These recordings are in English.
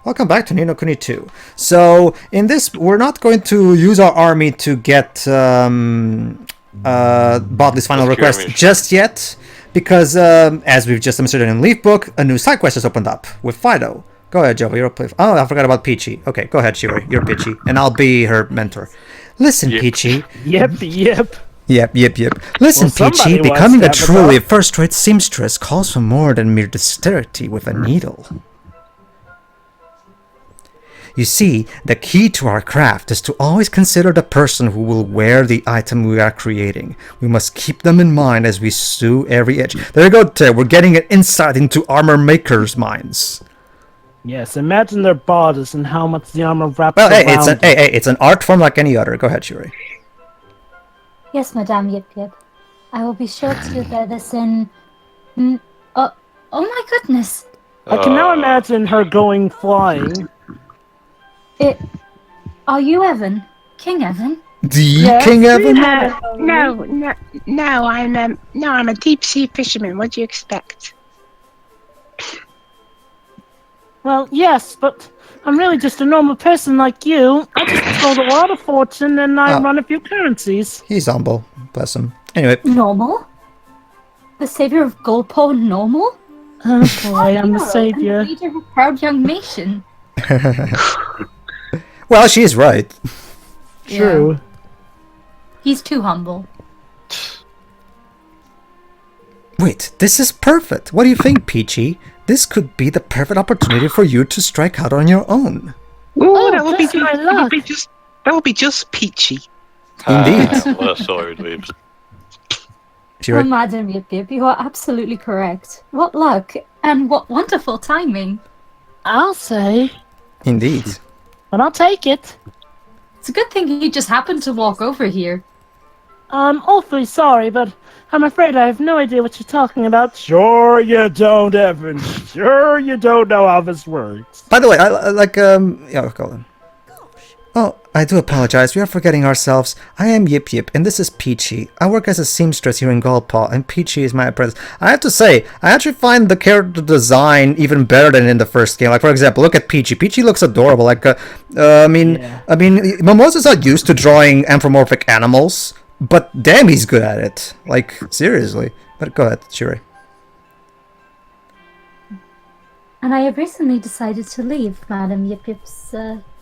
Welcome back to Ni no Kuni 2. So, in this, we're not going to use our army to get Bodley's final request just yet, because, as we've just demonstrated in Leaf Book, a new side quest has opened up with Fido. Go ahead, Jova, you're a play. Oh, I forgot about Peachy. Okay, go ahead, Shiri. You're Peachy, and I'll be her mentor. Listen, Peachy. Yep. Listen, Peachy, becoming a truly first-rate seamstress calls for more than mere dexterity with a needle. You see, the key to our craft is to always consider the person who will wear the item we are creating. We must keep them in mind as we sew every edge. There you go, Ted. We're getting an insight into armor makers' minds. Yes, imagine their bodies and how much the armor wraps around. It's an art form like any other. Go ahead, Shuri. Yes, Madame Yip. I will be sure to wear this in... oh my goodness. I can now imagine her going flying. Are you Evan? King Evan? Yes, King Evan? No, I'm a deep sea fisherman. What do you expect? Well, yes, but I'm really just a normal person like you. I just sold a lot of fortune and I run a few currencies. He's humble. Bless him. Anyway. Normal? The savior of Goldpaw normal? Oh boy, I'm the savior. And the leader of a proud young nation. Well, she is right. True. Yeah. He's too humble. Wait, this is perfect. What do you think, Peachy? This could be the perfect opportunity for you to strike out on your own. Ooh, that would be just peachy. Indeed. Well, sorry, Dweebs. Oh, Madam Yip, you are absolutely correct. What luck, and what wonderful timing. I'll say. Indeed. But I'll take it. It's a good thing you just happened to walk over here. I'm awfully sorry, but I'm afraid I have no idea what you're talking about. Sure you don't, Evan. Sure you don't know how this works. By the way, yeah, go on. Oh, I do apologize. We are forgetting ourselves. I am Yip, and this is Peachy. I work as a seamstress here in Goldpaw, and Peachy is my apprentice. I have to say, I actually find the character design even better than in the first game. Like, for example, look at Peachy. Peachy looks adorable. Like, Mimosa's not used to drawing anthropomorphic animals, but damn, he's good at it. Like, seriously. But go ahead, Shuri. And I have recently decided to leave Madam Yip's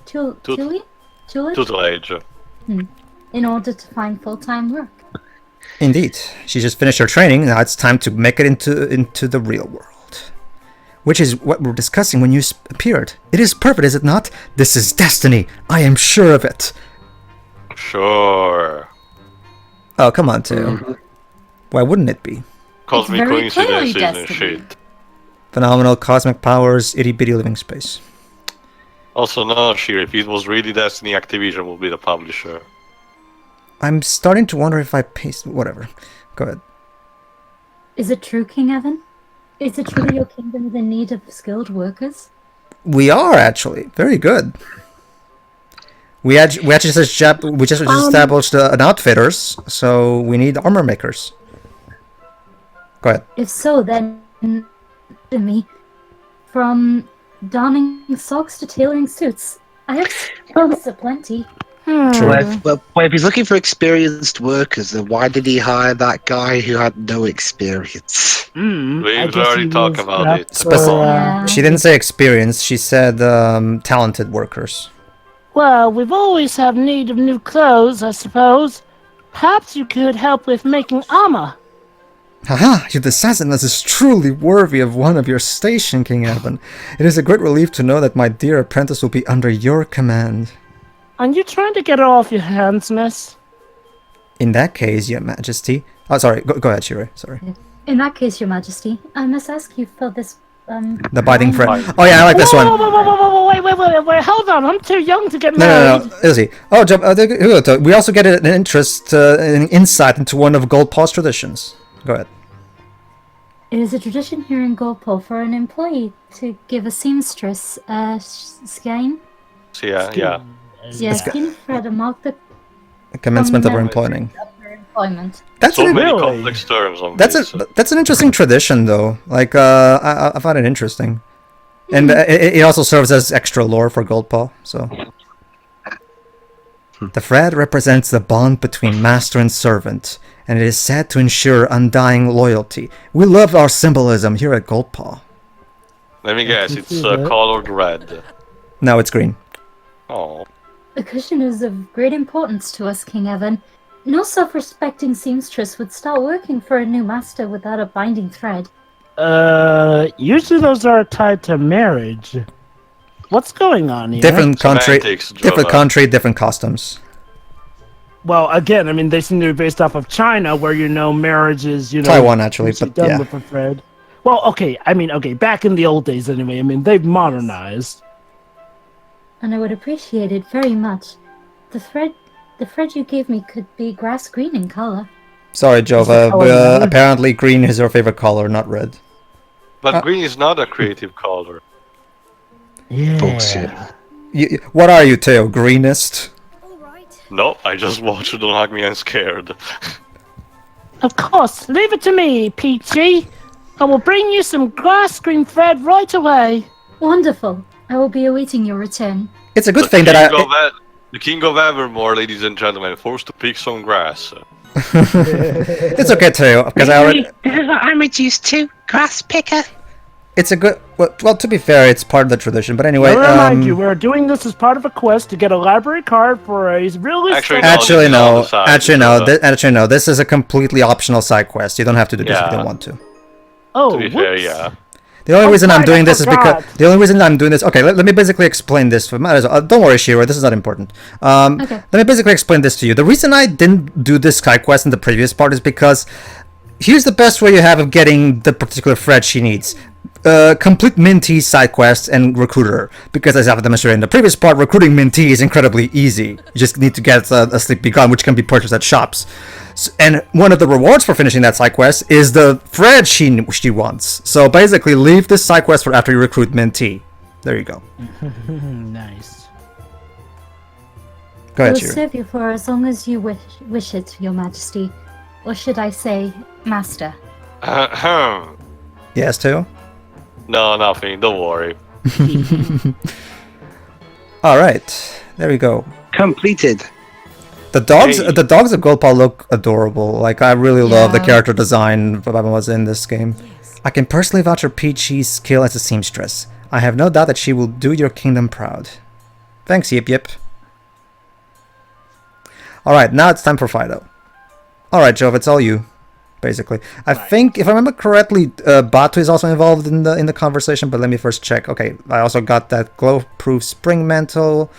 tutelage. In order to find full-time work. Indeed. She just finished her training. Now it's time to make it into the real world. Which is what we're discussing when you appeared. It is perfect, is it not? This is destiny. I am sure of it. Sure. Oh, come on, Teo. Why wouldn't it be? Cosmic coincidences and shit. Phenomenal cosmic powers, itty-bitty living space. Also, no, Shiri, if it was really Destiny, Activision would be the publisher. I'm starting to wonder if I paste... Whatever. Go ahead. Is it true, King Evan? Is it true that your kingdom is in need of skilled workers? We are, actually. Very good. We just established an outfitters, so we need armor makers. Go ahead. If so, then... me from... donning socks to tailoring suits. I have skills aplenty. Well, if he's looking for experienced workers, then why did he hire that guy who had no experience? We've already talked about it. She didn't say experience, she said talented workers. Well, we've always had need of new clothes, I suppose. Perhaps you could help with making armor. Haha, you've assassin that is truly worthy of one of your station, King Evan. It is a great relief to know that my dear apprentice will be under your command. Are you trying to get her off your hands, miss? In that case, your majesty... Oh, sorry, go ahead, Shiri, sorry. In that case, your majesty, I must ask you for this, The biting friend. Oh yeah, I like this one. Wait, hold on, I'm too young to get married. No, Izzy. Oh, we also get an interest, an insight into one of Goldpaw's traditions. Go ahead. It is a tradition here in Goldpaw for an employee to give a seamstress a skein. Yeah. Skein for to mark the commencement of her employment. That's so many complex terms on that's an interesting tradition, though. Like, I find it interesting. And it also serves as extra lore for Goldpaw, so... The thread represents the bond between master and servant, and it is said to ensure undying loyalty. We love our symbolism here at Goldpaw. Let me guess, it's colored red. No, it's green. Oh. The cushion is of great importance to us, King Evan. No self-respecting seamstress would start working for a new master without a binding thread. Usually those are tied to marriage. What's going on here? Different country, Semantics, different Jova. country, different customs. Well, again, I mean, they seem to be based off of China, where, marriage is, Taiwan, actually, usually but done yeah. with a thread. Well, okay, back in the old days anyway, they've modernized. And I would appreciate it very much. The thread you gave me could be grass green in color. Sorry, Jova, color matter? apparently green is your favorite color, not red. But green is not a creative color. Yeah. Bullshit. What are you, Teo? Greenest? No, I just watched Don't Hug Me, I'm scared. Of course, leave it to me, Peachy. I will bring you some grass green thread right away. Wonderful. I will be awaiting your return. It's a good thing that The King of Evermore, ladies and gentlemen, forced to pick some grass. It's okay, Teo, because I already... This is what I'm reduced to. Grass picker. It's a good... Well, to be fair, it's part of the tradition, but anyway... I remind you, we're doing this as part of a quest to get a library card for a realistic... Actually, no. Actually, no. This is a completely optional side quest. You don't have to do this if you don't want to. Oh, To be fair, yeah. The only reason I'm sorry, doing I this is because... forgot. The only reason I'm doing this... Okay, let me basically explain this. Don't worry, Shiro, this is not important. Okay. Let me basically explain this to you. The reason I didn't do this side quest in the previous part is because... Here's the best way you have of getting the particular thread she needs. Complete Minty side quest and recruiter. Because as I've demonstrated in the previous part, recruiting Minty is incredibly easy. You just need to get a sleepy gun, which can be purchased at shops. And one of the rewards for finishing that side quest is the thread she wants. So basically, leave this side quest for after you recruit Minty. There you go. Nice. Go I ahead, will Shiro. serve you for as long as you wish it, Your Majesty. Or should I say, Master? Yes, Teo? No, nothing. Don't worry. Alright, there we go. Completed. The dogs Hey. the dogs of Goldpaw look adorable. Like, I really love the Yeah. character design that was in this game. I can personally vouch for Peachy's skill as a seamstress. I have no doubt that she will do your kingdom proud. Thanks, Yip Yip. Alright, now it's time for Fido. Alright, Jove, it's all you, basically. I think, if I remember correctly, Batu is also involved in the conversation, but let me first check. Okay, I also got that glow-proof spring mantle,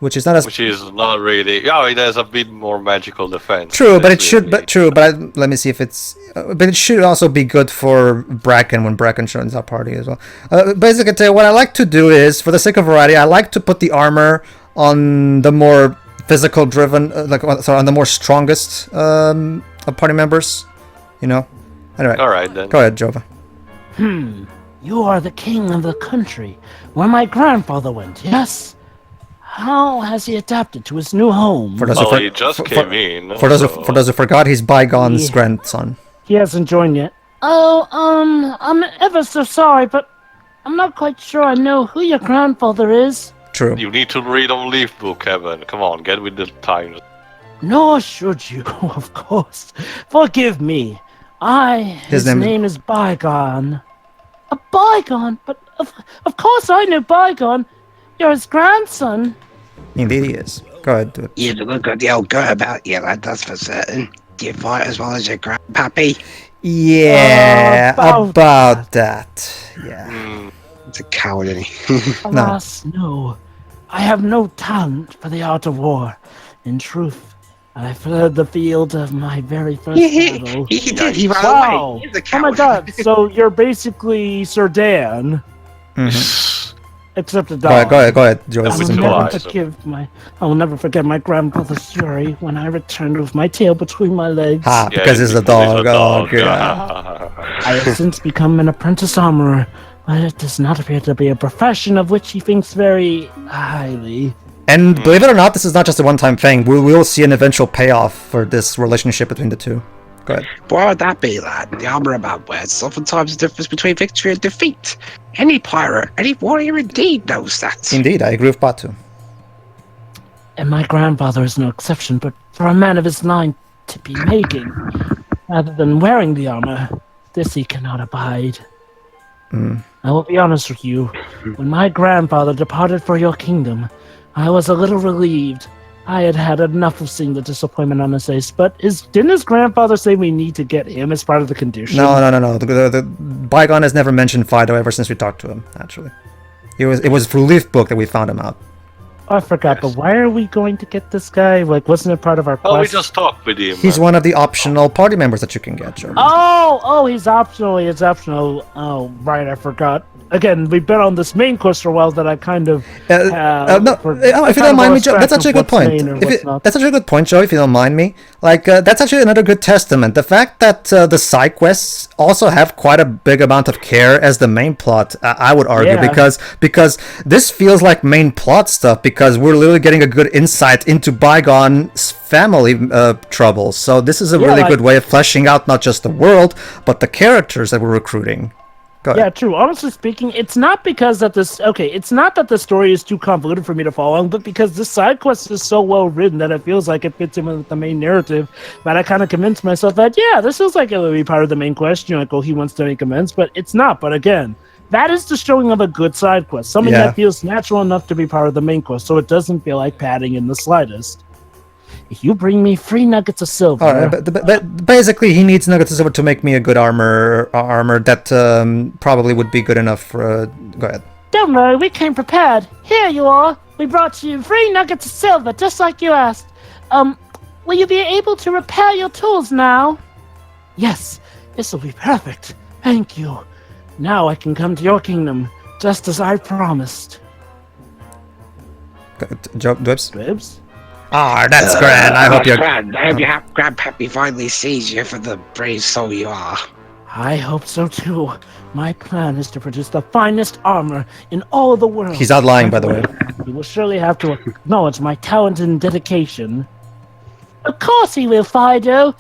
which is not as... Which is not really... Yeah, it has a bit more magical defense. True, but it That's should. really- Let me see if it's. But it should also be good for Bracken when Bracken joins our party as well. Basically, tell you what I like to do is, for the sake of variety, I like to put the armor on the more physical-driven, on the more strongest of party members. You know. Anyway, Alright then. go ahead, Jova. You are the king of the country where my grandfather went, yes? How has he adapted to his new home? For those Well, who he just came in. for those so- who forgot, he's Bygone's Yeah. grandson. He hasn't joined yet. Oh, I'm ever so sorry, but I'm not quite sure I know who your grandfather is. True. You need to read on Leaf Book, Kevin. Come on, get with the times. Nor should you, of course. Forgive me. His name is- name is Bygone. A Bygone? But of course I know Bygone. You're his grandson. Indeed, he is. Go ahead, do it. You look at the old girl about you, lad, that's for certain. Do you fight as well as your grandpappy? Yeah, About about that. Yeah. Hmm. It's a coward, isn't he? Alas, no. I have no talent for the art of war. In truth, I fled the field of my very first battle. He did, he ran Wow! away. He's a Oh coward. my god, so you're basically Sir Dan, except a dog. Go ahead, I Joe. That's will a never cool forgive I will never forget my grandfather's fury when I returned with my tail between my legs. Ha, Yeah, because he's a dog. Oh, yeah. I have since become an apprentice armorer, but it does not appear to be a profession of which he thinks very highly. And believe it or not, this is not just a one-time thing. We will see an eventual payoff for this relationship between the two. Go ahead. But why would that be, lad? The armor a man wears oftentimes the difference between victory and defeat. Any pirate, any warrior indeed knows that. Indeed, I agree with Batu. And my grandfather is no exception, but for a man of his line to be making, rather than wearing the armor, this he cannot abide. I will be honest with you. When my grandfather departed for your kingdom, I was a little relieved. I had had enough of seeing the disappointment on his face, but didn't his grandfather say we need to get him as part of the condition? No. The Bygone has never mentioned Fido ever since we talked to him, actually. It was through Leaf Book that we found him out. I forgot, but why are we going to get this guy? Like, wasn't it part of our quest? Oh, we just talked with him. He's one of the optional party members that you can get, Joe. Oh, he's optional. He's optional. Oh, right, I forgot. Again, we've been on this main quest for a while that I kind of. If you don't mind me, Joe, that's actually a good point. That's actually a good point, Joe. If you don't mind me, that's actually another good testament. The fact that the side quests also have quite a big amount of care as the main plot. I would argue because this feels like main plot stuff because we're literally getting a good insight into Bygone's family troubles. So this is a really good way of fleshing out not just the world but the characters that we're recruiting. Yeah, true. Honestly speaking, it's not because that it's not that the story is too convoluted for me to follow along, but because this side quest is so well written that it feels like it fits in with the main narrative. But I kind of convinced myself that, this feels like it would be part of the main quest. You know, like, he wants to make amends, but it's not. But again, that is the showing of a good side quest. Something that feels natural enough to be part of the main quest, so it doesn't feel like padding in the slightest. If you bring me 3 nuggets of silver... Alright, but basically he needs nuggets of silver to make me a good armor that probably would be good enough for... Go ahead. Don't worry, we came prepared. Here you are. We brought you 3 nuggets of silver, just like you asked. Will you be able to repair your tools now? Yes, this will be perfect. Thank you. Now I can come to your kingdom, just as I promised. Dwibs? Ah, that's grand. I hope your Grandpappy finally sees you for the brave soul you are. I hope so too. My plan is to produce the finest armor in all the world. He's not lying, by the way. You will surely have to acknowledge my talent and dedication. Of course he will, Fido.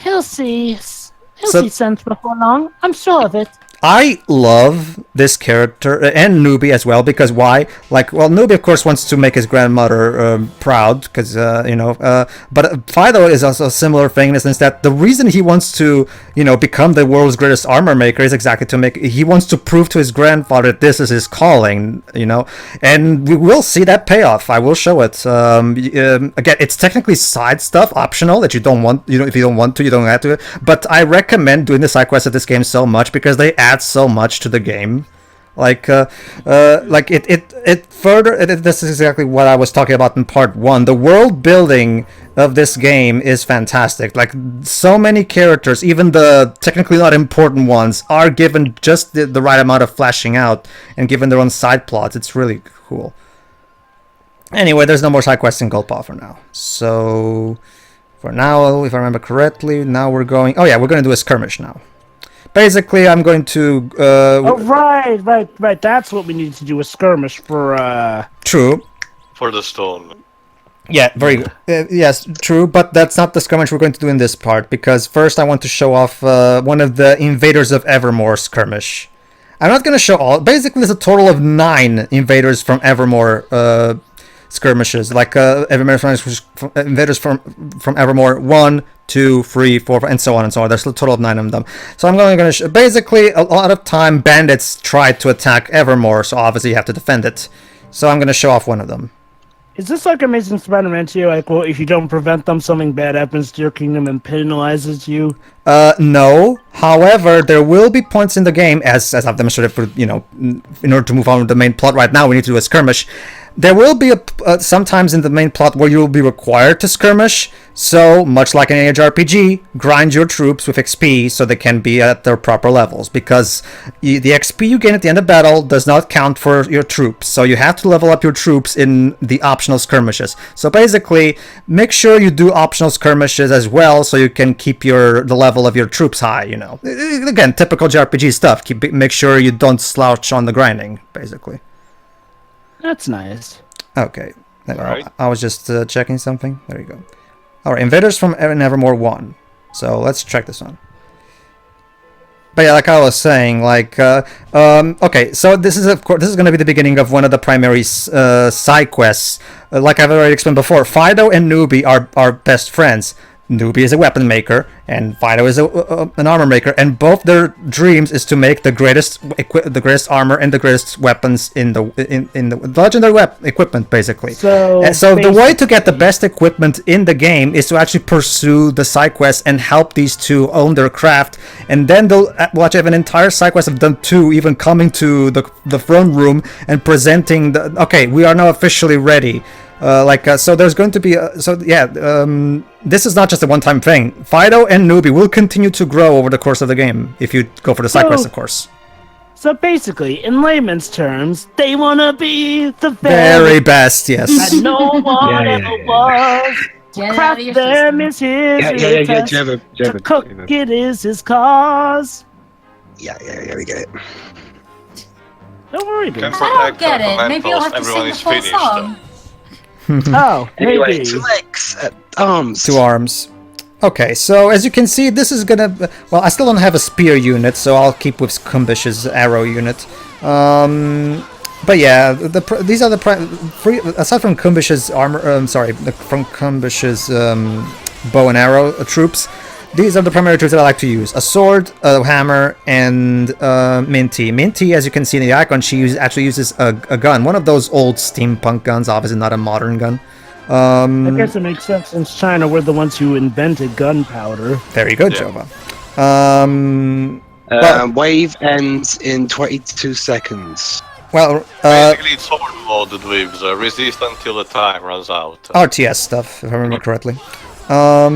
He'll see sense before long. I'm sure of it. I love this character and Newbie as well because why? Newbie of course wants to make his grandmother proud because but Fido is also a similar thing in the sense that the reason he wants to become the world's greatest armor maker is exactly he wants to prove to his grandfather that this is his calling, and we will see that payoff. I will show it. Again, it's technically side stuff, optional that you don't want. If you don't want to, you don't have to. But I recommend doing the side quests of this game so much because they add so much to the game. This is exactly what I was talking about in part 1. The world building of this game is fantastic. So many characters, even the technically not important ones, are given just the right amount of flashing out and given their own side plots. It's really cool. Anyway, there's no more side quests in Goldpaw for now. So for now, if I remember correctly, now we're going to do a skirmish now. Basically, I'm going to... Right. That's what we need to do, a skirmish for... True. For the stone. Yeah, very good. Yes, true, but that's not the skirmish we're going to do in this part, because first I want to show off one of the Invaders of Evermore skirmish. I'm not going to show all... Basically, there's a total of 9 Invaders from Evermore skirmishes. Invaders from Evermore 1, 2, 3, 4, and so on and so on. There's a total of 9 of them. So I'm going to basically a lot of time bandits try to attack Evermore, so obviously you have to defend it. So I'm going to show off one of them. Is this like Amazing Spider-Man 2? If you don't prevent them, something bad happens to your kingdom and penalizes you? No. However, there will be points in the game, as I've demonstrated for, in order to move on with the main plot right now, we need to do a skirmish. There will be sometimes in the main plot where you will be required to skirmish, so much like an Age RPG, grind your troops with XP so they can be at their proper levels, because the XP you gain at the end of battle does not count for your troops, so you have to level up your troops in the optional skirmishes. So basically, make sure you do optional skirmishes as well so you can keep the level of your troops high, Again, typical JRPG stuff. Make sure you don't slouch on the grinding, basically. That's nice. Okay. Right. I was just checking something. There you go. Alright, Invaders from Evermore 1. So let's check this one. But yeah, like I was saying, like, okay, so this is, of course, this is going to be the beginning of one of the primary side quests. Like I've already explained before, Fido and Newbie are best friends. Newbie is a weapon maker, and Fido is an armor maker, and both their dreams is to make the greatest armor and the greatest weapons in the legendary equipment, basically. So the way to get the best equipment in the game is to actually pursue the side quests and help these two own their craft, and then they'll watch have an entire side quest of them two even coming to the front room and presenting the okay, we are now officially ready. So there's going to be this is not just a one-time thing. Fido and Newbie will continue to grow over the course of the game if you go for the side quest, of course. So basically, in layman's terms, they want to be the very best, yes. And no one ever was. Craft them is his. To cook it is his cause. Yeah, we get it. Don't worry, dude. I don't get it. Maybe I'll have to sing the full song. Oh, anyway, maybe. 2 legs, arms. 2 arms. Okay, so as you can see, this is gonna... Well, I still don't have a spear unit, so I'll keep with Kumbish's arrow unit. But yeah, these are the aside from Kumbish's armor... from Kumbish's bow and arrow troops, these are the primary troops that I like to use. A sword, a hammer, and Minty. Minty, as you can see in the icon, she actually uses a gun. One of those old steampunk guns, obviously not a modern gun. I guess it makes sense since China were the ones who invented gunpowder. Very good, Jova. Wave ends in 22 seconds. Well, basically it's sword loaded with resist until the time runs out. RTS stuff, if I remember correctly. What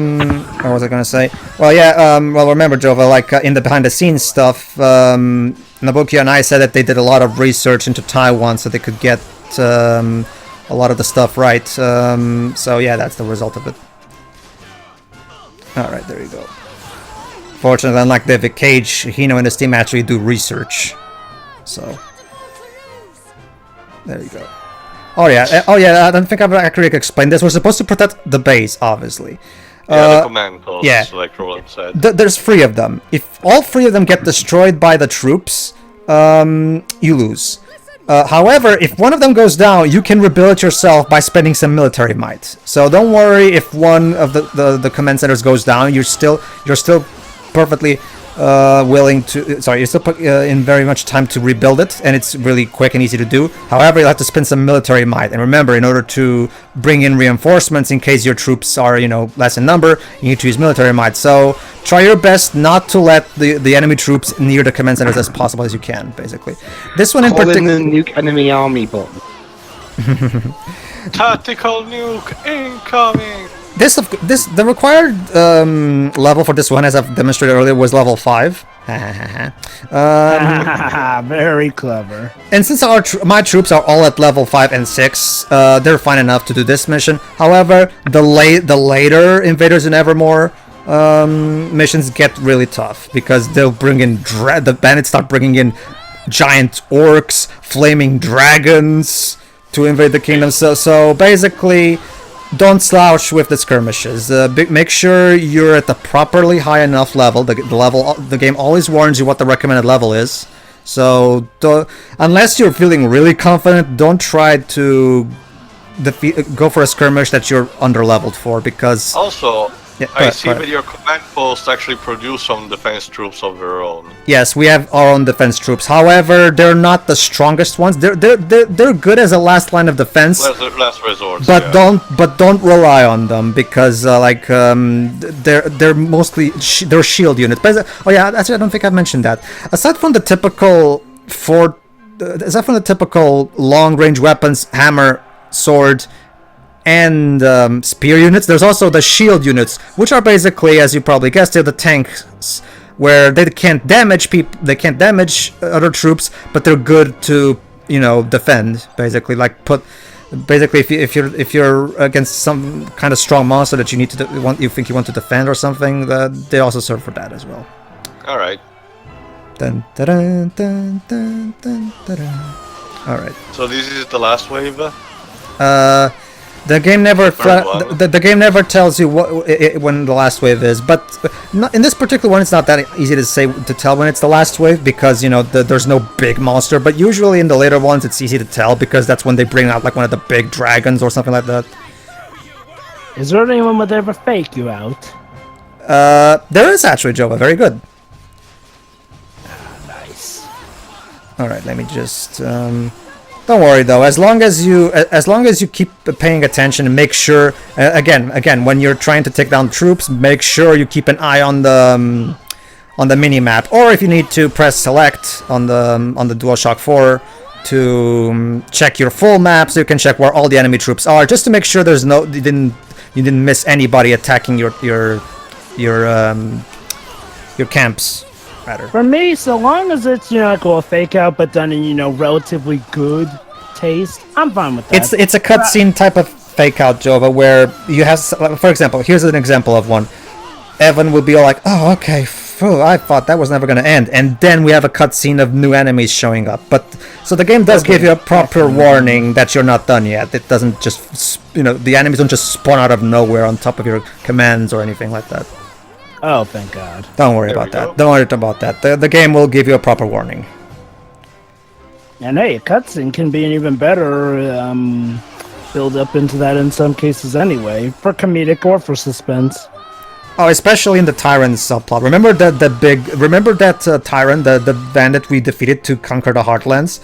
was I gonna say? Well, yeah, well, remember, Jova, like, in the behind-the-scenes stuff, Nabukia and I said that they did a lot of research into Taiwan so they could get, a lot of the stuff right. So, yeah, that's the result of it. Alright, there you go. Fortunately, unlike David Cage, Hino and his team actually do research. So, there you go. Oh yeah, I don't think I've actually explained this. We're supposed to protect the base, obviously. The command posts, like Roland said. There's 3 of them. If all 3 of them get destroyed by the troops, you lose. However, if one of them goes down, you can rebuild it yourself by spending some military might. So don't worry if one of the command centers goes down. You're still perfectly willing to. Sorry, you're still in very much time to rebuild it, and it's really quick and easy to do. However, you'll have to spend some military might. And remember, in order to bring in reinforcements, in case your troops are less in number, you need to use military might. So try your best not to let the enemy troops near the command centers as possible as you can. Basically, this one in particular. The nuke enemy army button. Tactical nuke incoming. The required level for this one, as I've demonstrated earlier, was level 5. Very clever. And since my troops are all at level 5 and 6, they're fine enough to do this mission. However, the later invaders in Evermore missions get really tough because they'll bring in the bandits start bringing in giant orcs, flaming dragons to invade the kingdom. So basically, don't slouch with the skirmishes. Make sure you're at the properly high enough level. The game always warns you what the recommended level is. So unless you're feeling really confident, don't try to go for a skirmish that you're under-leveled for, because... Also, I see that your command posts actually produce some defense troops of their own. Yes, we have our own defense troops. However, they're not the strongest ones. They're good as a last line of defense. Last resort. But don't rely on them, because they're mostly they're shield units. But actually, I don't think I've mentioned that. Aside from the typical long range weapons, hammer, sword, and spear units, there's also the shield units, which are basically, as you probably guessed, they're the tanks, where they can't damage people, they can't damage other troops, but they're good to defend. Basically, if you're against some kind of strong monster that you think you want to defend or something, they also serve for that as well. All right. Dun, dun, dun, dun, dun, dun, dun. All right. So this is the last wave. The game never Different one. the game never tells you when the last wave is, but in this particular one, it's not that easy to tell when it's the last wave because there's no big monster. But usually in the later ones, it's easy to tell because that's when they bring out like one of the big dragons or something like that. Is there anyone would ever fake you out? There is actually, Jova. Very good. Nice. All right, let me just. Don't worry though. As long as you keep paying attention and make sure, again, when you're trying to take down troops, make sure you keep an eye on the mini map, or if you need to press select on the DualShock 4 to check your full map, so you can check where all the enemy troops are, just to make sure there's no you didn't miss anybody attacking your camps. Rather. For me, so long as it's like a fake out, but done in relatively good taste, I'm fine with that. It's a cutscene type of fake out, Jova, where you have, for example, here's an example of one. Evan will be all like, "Oh, okay, phew, I thought that was never gonna end," and then we have a cutscene of new enemies showing up. But so the game does give you a proper warning that you're not done yet. It doesn't just the enemies don't just spawn out of nowhere on top of your commands or anything like that. Oh, thank God. Don't worry about that. Don't worry about that. The game will give you a proper warning. And hey, a cutscene can be an even better build up into that in some cases anyway, for comedic or for suspense. Oh, especially in the Tyrant subplot. Remember that Tyrant, the bandit we defeated to conquer the Heartlands?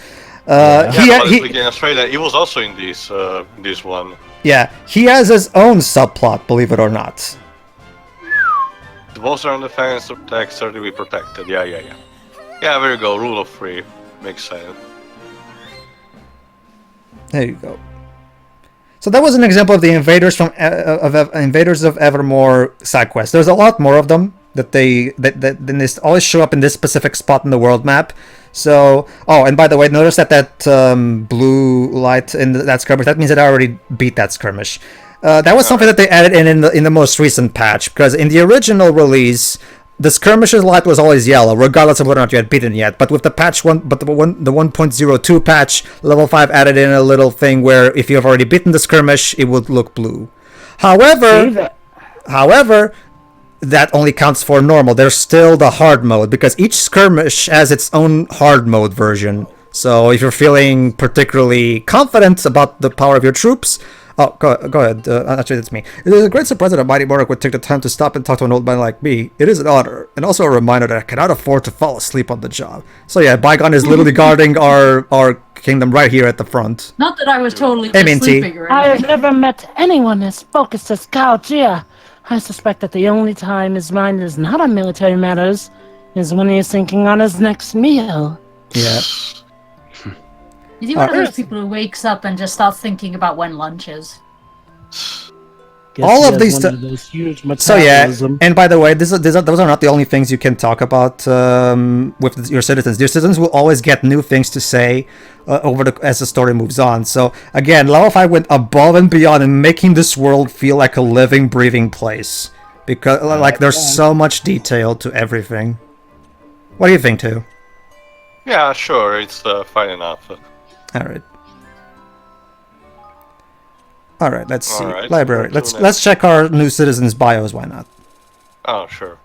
He was also in this one. Yeah, he has his own subplot, believe it or not. The monster on the fence attacks certainly protected. Yeah. Yeah, there you go. Rule of 3 makes sense. There you go. So that was an example of the invaders Invaders of Evermore side quest. There's a lot more of them that they always show up in this specific spot in the world map. So, and by the way, notice that blue light in that skirmish. That means that I already beat that skirmish. That was something that they added in the most recent patch, because in the original release, the skirmishes light was always yellow, regardless of whether or not you had beaten yet. But with the patch the 1.02 patch, level 5 added in a little thing where if you have already beaten the skirmish, it would look blue. However, that only counts for normal. There's still the hard mode, because each skirmish has its own hard mode version. So if you're feeling particularly confident about the power of your troops, go ahead. Actually, it's me. It is a great surprise that a mighty monarch would take the time to stop and talk to an old man like me. It is an honor, and also a reminder that I cannot afford to fall asleep on the job. So yeah, Bygone is literally guarding our kingdom right here at the front. Not that I was totally MNT. sleeping or I have anything. never met anyone as focused as Cao Jia. I suspect that the only time his mind is not on military matters is when he is thinking on his next meal. Yeah. Is he one of those people who wakes up and just starts thinking about when lunch is? Guess All he of has these one of those huge So yeah, metabolism. and by the way, those are not the only things you can talk about with your citizens. Your citizens will always get new things to say as the story moves on. So again, level 5 went above and beyond in making this world feel like a living, breathing place, because there's so much detail to everything. What do you think, too? Yeah, sure. It's fine enough. All right, let's see. Alright, Library. we'll do Let's check our new citizens' bios. Why not? Oh, sure.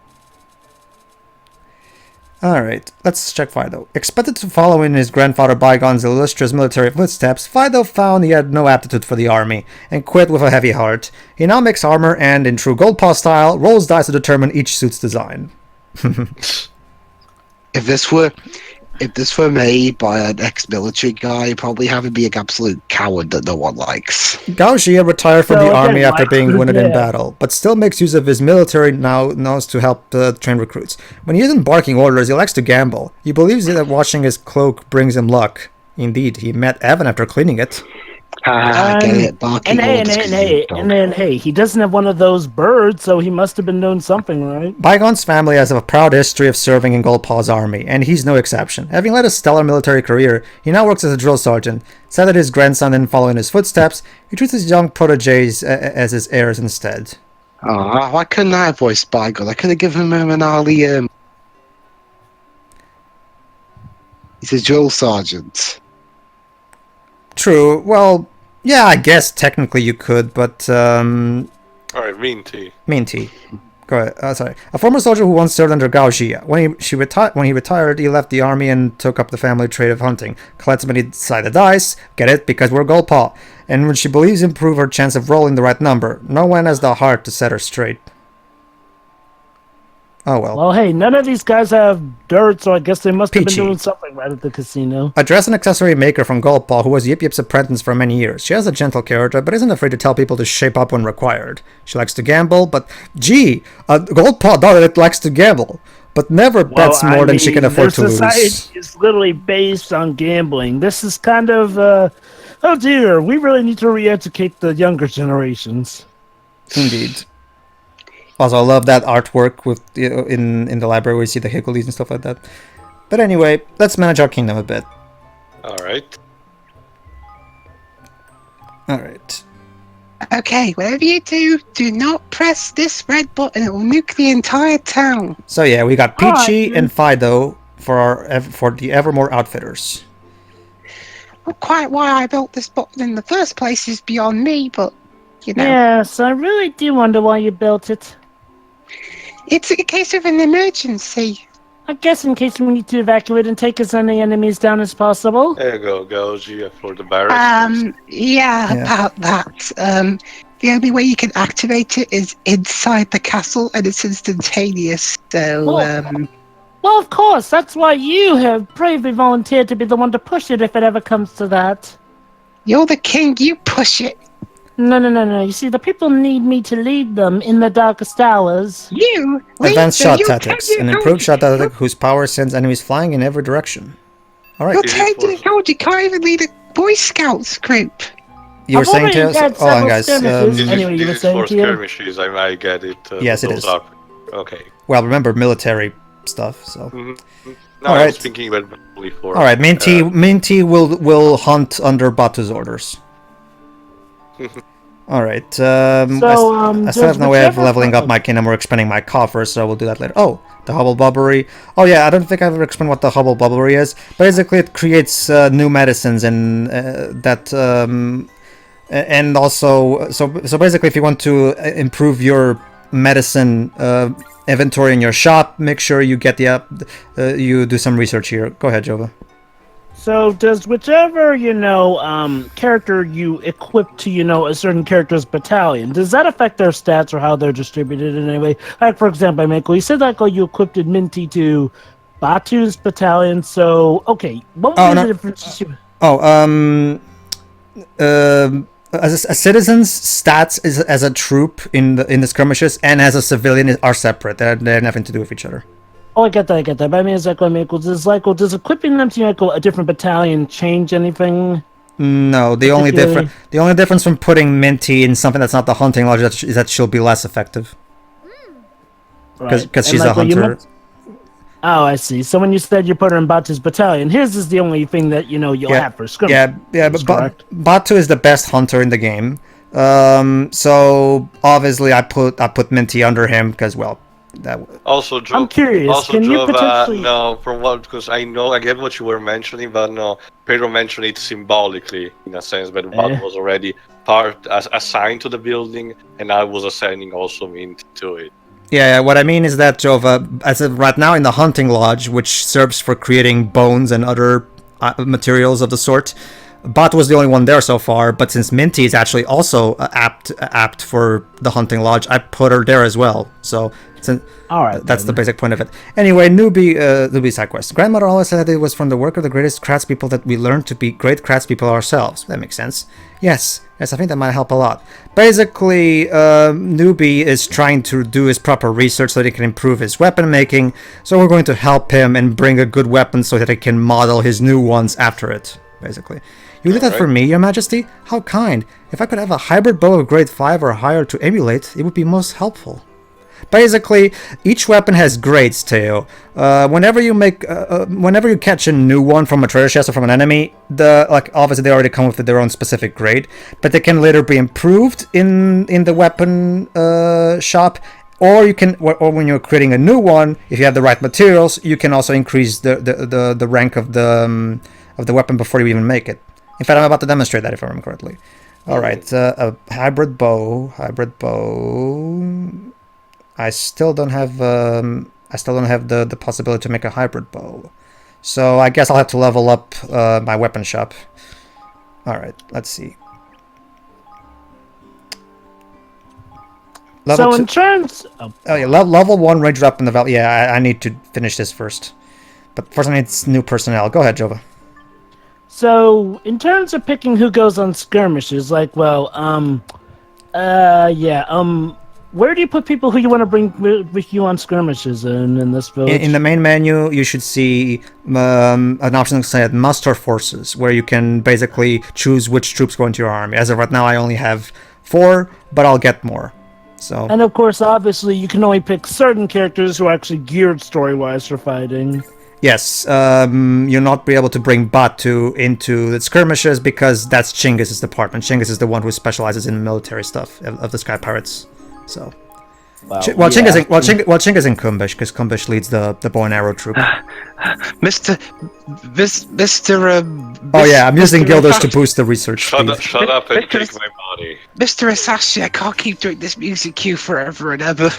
All right, let's check Fido. Expected to follow in his grandfather Bygone's illustrious military footsteps, Fido found he had no aptitude for the army and quit with a heavy heart. He now makes armor and, in true Goldpaw style, rolls dice to determine each suit's design. If this were made by an ex-military guy, probably have him be an absolute coward that no one likes. Gao Xie retired from the army after being wounded in yeah. battle, but still makes use of his military knows to help train recruits. When he isn't barking orders, he likes to gamble. He believes that washing his cloak brings him luck. Indeed, he met Evan after cleaning it. Get it, barking orders 'cause he's a dog. And hey, he doesn't have one of those birds, so he must have been doing something, right? Bygone's family has a proud history of serving in Goldpaw's army, and he's no exception. Having led a stellar military career, he now works as a drill sergeant. Sad that his grandson didn't follow in his footsteps, he treats his young proteges as his heirs instead. Oh, why couldn't I have voiced Bygone? I could have given him an early, he's a drill sergeant. True, well, Yeah, I guess technically you could, but Alright, Minty. Minty. Go ahead. Sorry. A former soldier who once served under Gao Jia. When he retired, he left the army and took up the family trade of hunting. Collects many sided dice. Get it? Because we're Goldpaw. And when she believes improve her chance of rolling the right number. No one has the heart to set her straight. Oh well. Well, hey, none of these guys have dirt, so I guess they must have Peachy. been doing something right at the casino. A dress and accessory maker from Goldpaw who was Yip Yip's apprentice for many years. She has a gentle character, but isn't afraid to tell people to shape up when required. She likes to gamble, but gee, a Goldpaw daughter that likes to gamble, but never bets more than she can afford to their lose. society is literally based on gambling. This is kind of, oh dear, we really need to re-educate the younger generations. Indeed. Also, I love that artwork with in the library where you see the hickories and stuff like that. But anyway, let's manage our kingdom a bit. Alright. Alright. Okay, whatever you do, do not press this red button. It will nuke the entire town. So yeah, we got Alright, Peachy man. and Fido for the Evermore outfitters. Not quite why I built this button in the first place is beyond me, but, you know. Yes, I really do wonder why you built it. It's a case of an emergency. I guess in case we need to evacuate and take as many enemies down as possible. There you go, Gaugia for the barracks. Yeah, Yeah. about that. The only way you can activate it is inside the castle, and it's instantaneous. So, Well, of course, that's why you have bravely volunteered to be the one to push it if it ever comes to that. you're the king. You push it. No. You see, the people need me to lead them in the darkest hours. You. Advanced lead them. shot You tactics. tell An you improved shot don't- tactic whose power sends enemies flying in every direction. You're Alright. you can't even lead a Boy Scouts group. You were I've saying already to us? had Hold on, several guys. skirmishes. This Anyway, is, you were this is saying for to you? skirmishes, I get it. Yes, it those is. Are, okay. Well, remember military stuff, so. No, I Alright. was thinking about only for... Alright, Minty will hunt under Batu's orders. Alright, I still have no way of leveling up my kingdom or expanding my coffers, so we'll do that later. Oh, the Hubble-Bubblery. Oh yeah, I don't think I've ever explained what the Hubble-Bubblery is. Basically, it creates new medicines and and also, so basically if you want to improve your medicine inventory in your shop, make sure you get you do some research here. Go ahead, Jova. So does whichever, character you equip to, a certain character's battalion, does that affect their stats or how they're distributed in any way? Like, for example, Michael, you said that you equipped Minty to Batu's battalion, so, okay, what would be the difference? A citizen's stats as a troop in the skirmishes and as a civilian are separate. They have nothing to do with each other. Oh, I get that. But I mean, does equipping them to a different battalion change anything? No, the only difference from putting Minty in something that's not the hunting lodge is that she'll be less effective because she's a hunter. Oh, I see. So when you said you put her in Batu's battalion, his is the only thing that you'll have for skirmish. Yeah, but Batu is the best hunter in the game. So obviously I put Minty under him because that. Also, I'm curious. Also, can you potentially? No, from what? Because I get what you were mentioning, but no, Pedro mentioned it symbolically in a sense, but Batu was already assigned to the building, and I was assigning also Mint to it. Yeah, what I mean is that Jova, as of right now in the hunting lodge, which serves for creating bones and other materials of the sort, Batu was the only one there so far. But since Minty is actually also apt for the hunting lodge, I put her there as well. So all right, that's the basic point of it. Anyway, newbie side quest. Grandmother always said it was from the work of the greatest craftspeople that we learned to be great craftspeople ourselves. That makes sense. Yes, I think that might help a lot. Basically, newbie is trying to do his proper research so that he can improve his weapon making. So we're going to help him and bring a good weapon so that he can model his new ones after it. Basically, you did that for me, Your Majesty. How kind! If I could have a hybrid bow of grade 5 or higher to emulate, it would be most helpful. Basically, each weapon has grades, Teo. Whenever you catch a new one from a treasure chest or from an enemy, obviously they already come with their own specific grade, but they can later be improved in the weapon shop, or when you're creating a new one, if you have the right materials, you can also increase the rank of the weapon before you even make it. In fact, I'm about to demonstrate that if I remember correctly. All right, a hybrid bow. I still don't have the possibility to make a hybrid bow. So I guess I'll have to level up my weapon shop. All right, let's see. So in terms, level 1 range up in the valley. Yeah, I need to finish this first. But first I need new personnel. Go ahead, Jova. So in terms of picking who goes on skirmishes, like, well, where do you put people who you want to bring with you on skirmishes in this village? In the main menu, you should see an option that said muster forces, where you can basically choose which troops go into your army. As of right now, I only have 4, but I'll get more. So. And of course, obviously, you can only pick certain characters who are actually geared story-wise for fighting. Yes, you'll not be able to bring Batu into the skirmishes because that's Chingis' department. Chingis is the one who specializes in military stuff of the Sky Pirates. So, Chingis in Kumbish, because Kumbish leads the bow and arrow troop. Mr. Oh yeah, I'm using Gilders to boost the research. Shut up and take my body. Mr. Asashi, I can't keep doing this music cue forever and ever.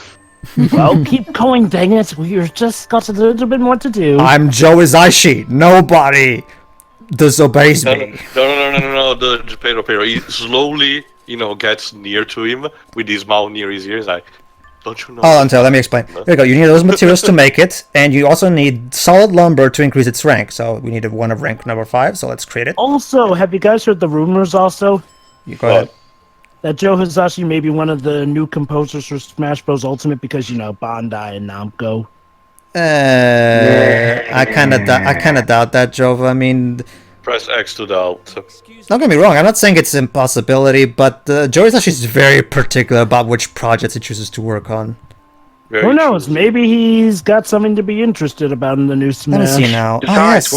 Well, keep going, dang it. We've just got a little bit more to do. I'm Joe Izashi. Nobody disobeys me. No, Pedro. He slowly, gets near to him with his mouth near his ears. Like, don't you know? Oh, until let me explain. There you go. You need those materials to make it, and you also need solid lumber to increase its rank. So we needed one of rank number 5. So let's create it. Also, have you guys heard the rumors? Also, you go ahead. That Joe Hisashi may be one of the new composers for Smash Bros. Ultimate because Bandai and Namco. I kind of doubt that, Jova. I mean, press X to doubt. Don't get me wrong. I'm not saying it's an impossibility, but Joe Hisashi is very particular about which projects he chooses to work on. Who knows? True. Maybe he's got something to be interested about in the new Smash. Let me see now. Besides,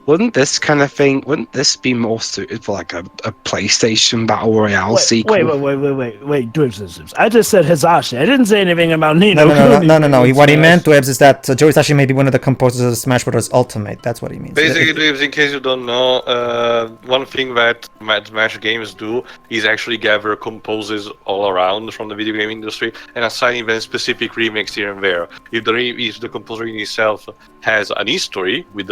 wouldn't this kind of thing? Wouldn't this be more suited for like a PlayStation Battle Royale sequel? Wait, Dwebs. I just said Hisashi. I didn't say anything about Nino. No. What he meant, Dwebs, is that Joe Hisashi may be one of the composers of Smash Bros. Ultimate. That's what he means. Basically, Dwebs, in case you don't know, one thing that Smash games do is actually gather composers all around from the video game industry and assign them specific remakes here and there. If the composer in itself has an history with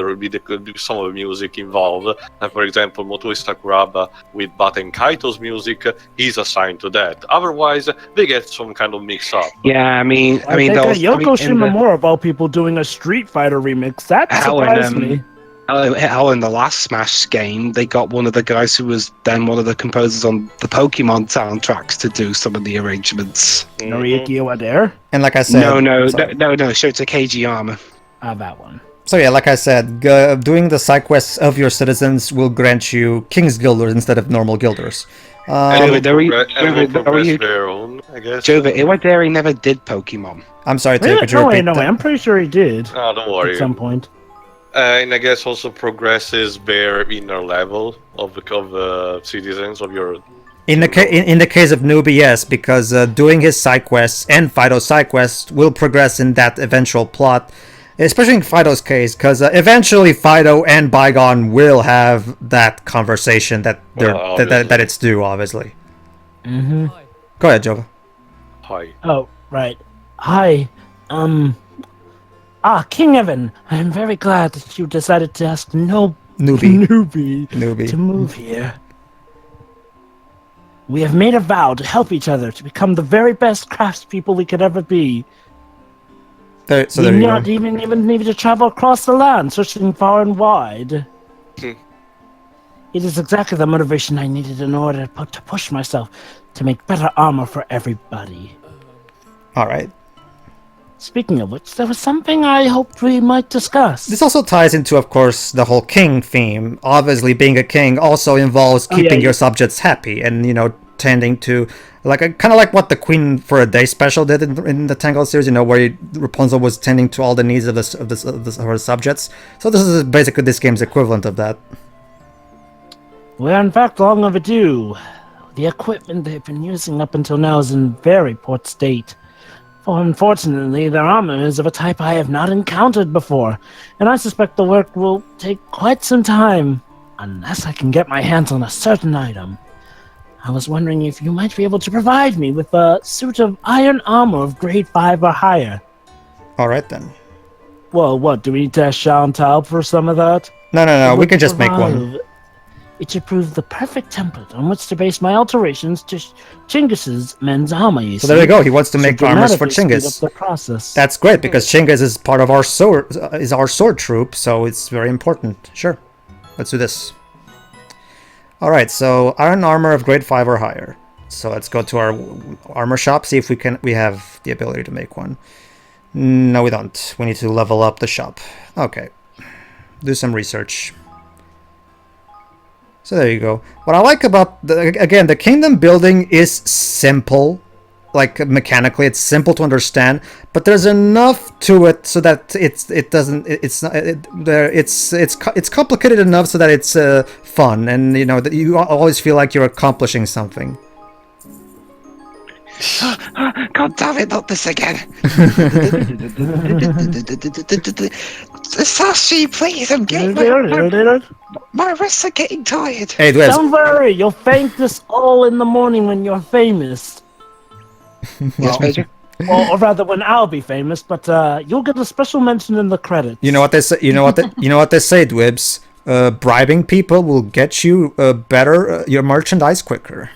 some of the music involved, and for example Motoi Sakuraba with Baten Kaito's music, he's assigned to that. Otherwise they get some kind of mix up. Yeah, I mean Yoko Shimomura about people doing a Street Fighter remix. That surprised me. Hell, in the last Smash game, they got one of the guys who was then one of the composers on the Pokemon soundtracks to do some of the arrangements. Noriyuki Iwadare? And like I said... No, Shota Kageyama. That one. So yeah, like I said, doing the side quests of your citizens will grant you King's Guilders instead of normal Guilders. Their own, I guess. Jova, Iwadare never did Pokemon. I'm sorry, could you repeat that? I'm pretty sure he did. No, don't worry. At some point. And I guess also progresses their inner level of citizens of your... In the case of Newbie, yes, because doing his side quests and Fido's side quests will progress in that eventual plot. Especially in Fido's case, because eventually Fido and Bygone will have that conversation that it's due, obviously. Mm-hmm. Go ahead, Jova. Hi. Oh, right. Hi. King Evan, I'm very glad that you decided to ask Newbie to move here. We have made a vow to help each other to become the very best craftspeople we could ever be. We not even need to travel across the land, searching far and wide. It is exactly the motivation I needed in order to push myself to make better armor for everybody. All right. Speaking of which, there was something I hoped we might discuss. This also ties into, of course, the whole king theme. Obviously, being a king also involves keeping your subjects happy and, tending to... kind of like what the Queen for a Day special did in the Tangled series, where Rapunzel was tending to all the needs of her subjects. So this is basically this game's equivalent of that. We're in fact long overdue. The equipment they've been using up until now is in very poor state. For unfortunately, their armor is of a type I have not encountered before, and I suspect the work will take quite some time. unless I can get my hands on a certain item. I was wondering if you might be able to provide me with a suit of iron armor of grade 5 or higher. Alright then. Well, what, do we need to ask Chantal for some of that? No, we can just make one. It should prove the perfect template on which to base my alterations to Chinggis's men's armor, you see. So there you go, he wants to Should make armors for dramatically speed Chinggis. up the process. That's great, because Chinggis is part of our sword troop, so it's very important. Sure. Let's do this. Alright, so iron armor of grade 5 or higher. So let's go to our armor shop, see if we have the ability to make one. No, we don't. We need to level up the shop. Okay. Do some research. So there you go. What I like about, the kingdom building is simple. Like, mechanically, it's simple to understand, but there's enough to it so that it's complicated enough so that it's fun, and you know that you always feel like you're accomplishing something. God damn it, not this again. Sashi, please, I'm getting my wrists are getting tired. Hey, Dwebs, Don't worry, you'll thank us all in the morning when you're famous. Yes, Major. Well, or rather, when I'll be famous, but you'll get a special mention in the credits. you know what they say. You know what they say, Dwebs. Bribing people will get you better your merchandise quicker.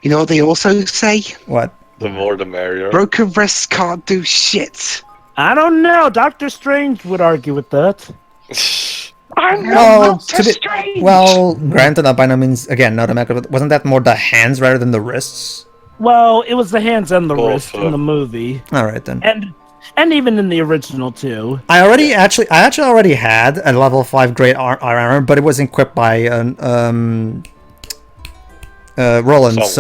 You know what they also say? What? The more the merrier. Broken wrists can't do shit. I don't know. Doctor Strange would argue with that. I'm Well, not Doctor Strange. Well, granted, by no means, again, not a matter, but wasn't that more the hands rather than the wrists? Well, it was the hands and the Both, wrist in the movie, All right then. and even in the original too. I actually already had a level 5 grade iron armor, but it was equipped by Roland.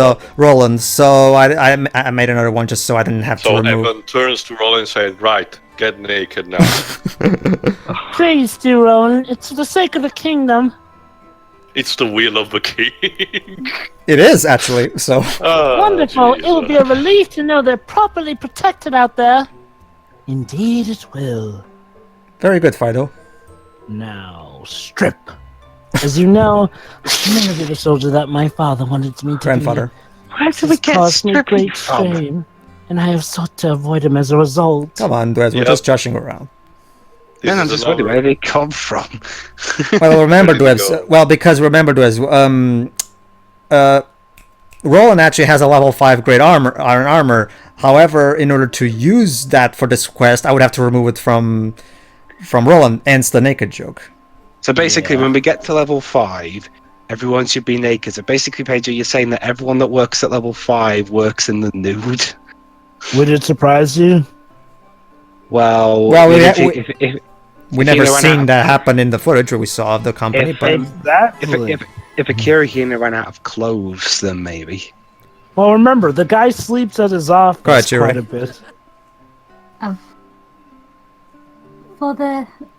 So I made another one just so I didn't have to So remove. Evan turns to Roland and said, right, get naked now. Please do, Roland. It's for the sake of the kingdom. It's the will of the king. It is actually so. Oh, Wonderful. It will be a Jesus. relief to know they're properly protected out there. Indeed, it will. Very good, Fido. Now, strip. As you know, I never be the soldier that my father wanted me to Grandfather. Where be. do we This get caused me stripping great from? shame, and I have sought to avoid him as a result. Come on, Dwez, we're Yep. just joshing around. This Then I'm is just another- wondering where they come from. Well, remember, Where did he Dwez. go? Well, because remember, Dwez. Roland actually has a level 5 grade iron armor. However, in order to use that for this quest, I would have to remove it from Roland. Hence the naked joke. So basically, Yeah. when we get to level 5, everyone should be naked. So basically, Pedro, you're saying that everyone that works at level 5 works in the nude? Would it surprise you? Well, Well, If we never you know, seen when that happen in the footage where we saw of the company, If but Exactly. if Akira Hina ran out of clothes, then maybe. Well, remember, the guy sleeps at his office Go ahead, Shiro. quite a bit. For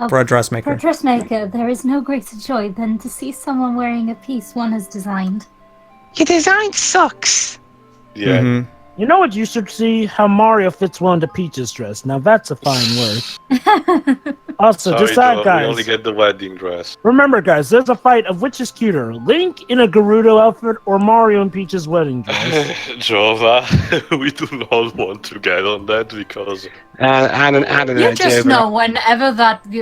for a a dressmaker. dressmaker, there is no greater joy than to see someone wearing a piece one has designed. Your design sucks. Yeah. Mhm. You know what you should see? How Mario fits one to Peach's dress. Now that's a fine word. Also, Sorry, decide, Joe, guys. we only get the wedding dress. Remember, guys, there's a fight of which is cuter, Link in a Gerudo outfit or Mario in Peach's wedding dress. Jova, we do not want to get on that because I don't You know, just Joby. know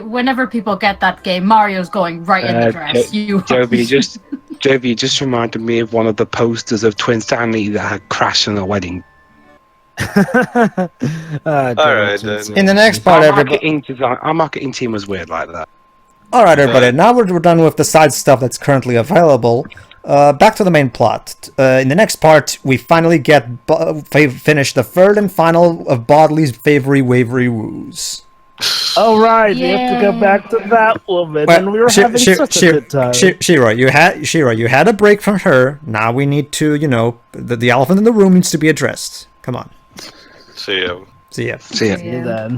whenever people get that game, Mario's going right in the dress. Joby, you just reminded me of one of the posters of Twin Stanley that had Crash on a wedding. Alright, then. In the next part, everybody. Our marketing team was weird like that. All right, everybody. Now we're done with the side stuff that's currently available. Back to the main plot. In the next part, we finally get finish the third and final of Bodley's Favery Wavery Woos. All right, we have to go Yay. back to that woman, Well, and we were having such a good time. Shiro, you had a break from her. Now we need to, the elephant in the room needs to be addressed. Come on. See ya. See ya. See ya. See you then.